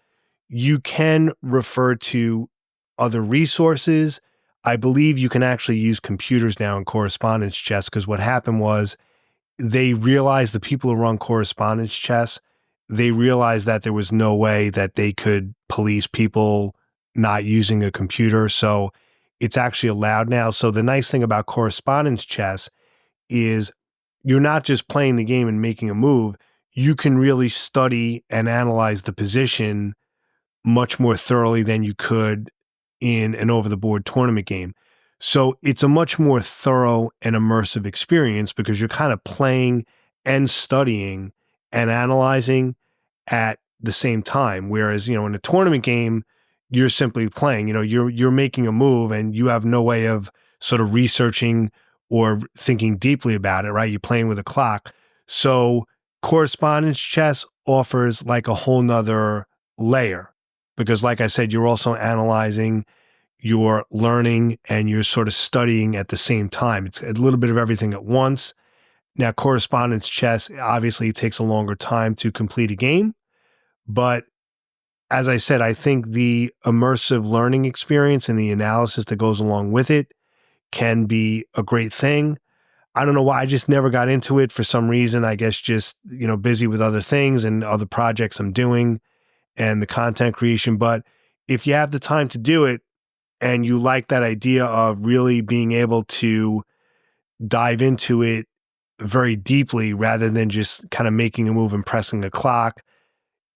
S2: you can refer to other resources. I believe you can actually use computers now in correspondence chess, because what happened was they realized, the people who run correspondence chess, they realized that there was no way that they could police people not using a computer. So it's actually allowed now. So the nice thing about correspondence chess is you're not just playing the game and making a move. You can really study and analyze the position much more thoroughly than you could in an over-the-board tournament game. So it's a much more thorough and immersive experience because you're kind of playing and studying and analyzing at the same time. Whereas, in a tournament game, you're simply playing, you're making a move and you have no way of sort of researching or thinking deeply about it, right? You're playing with a clock. So correspondence chess offers like a whole nother layer, because like I said, you're also analyzing, you're learning, and you're sort of studying at the same time. It's a little bit of everything at once. Now, correspondence chess obviously takes a longer time to complete a game, but as I said, I think the immersive learning experience and the analysis that goes along with it can be a great thing. I don't know why, I just never got into it for some reason. I guess just, busy with other things and other projects I'm doing and the content creation. But if you have the time to do it and you like that idea of really being able to dive into it very deeply rather than just kind of making a move and pressing a clock,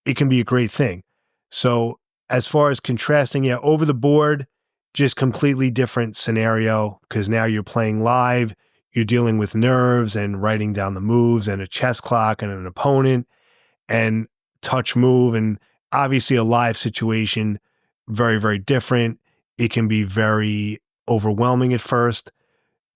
S2: it can be a great thing. So as far as contrasting, over the board, just completely different scenario, because now you're playing live, you're dealing with nerves and writing down the moves and a chess clock and an opponent and touch move. And obviously a live situation, very, very different. It can be very overwhelming at first.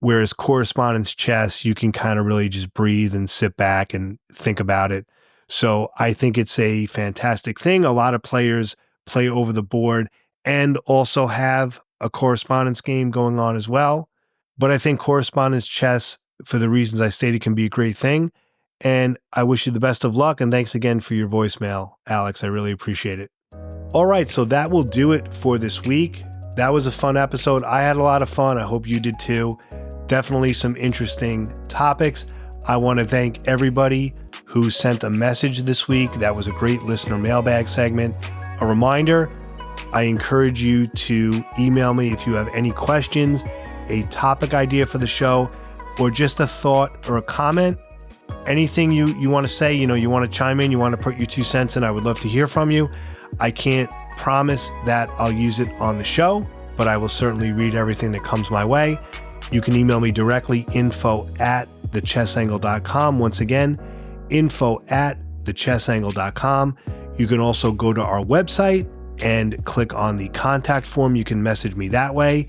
S2: Whereas correspondence chess, you can kind of really just breathe and sit back and think about it. So I think it's a fantastic thing. A lot of players play over the board and also have a correspondence game going on as well. But I think correspondence chess, for the reasons I stated, can be a great thing. And I wish you the best of luck. And thanks again for your voicemail, Alex. I really appreciate it. All right, so that will do it for this week. That was a fun episode. I had a lot of fun. I hope you did too. Definitely some interesting topics. I want to thank everybody who sent a message this week. That was a great listener mailbag segment. A reminder, I encourage you to email me if you have any questions, a topic idea for the show, or just a thought or a comment. Anything you want to say, you want to chime in, you want to put your 2 cents in, I would love to hear from you. I can't promise that I'll use it on the show, but I will certainly read everything that comes my way. You can email me directly, info@thechessangle.com. Once again, info@thechessangle.com. You can also go to our website and click on the contact form. You can message me that way.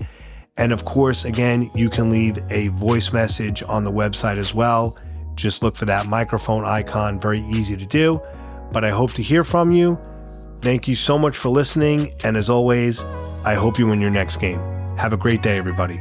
S2: And of course, again, you can leave a voice message on the website as well. Just look for that microphone icon, very easy to do. But I hope to hear from you. Thank you so much for listening. And as always, I hope you win your next game. Have a great day, everybody.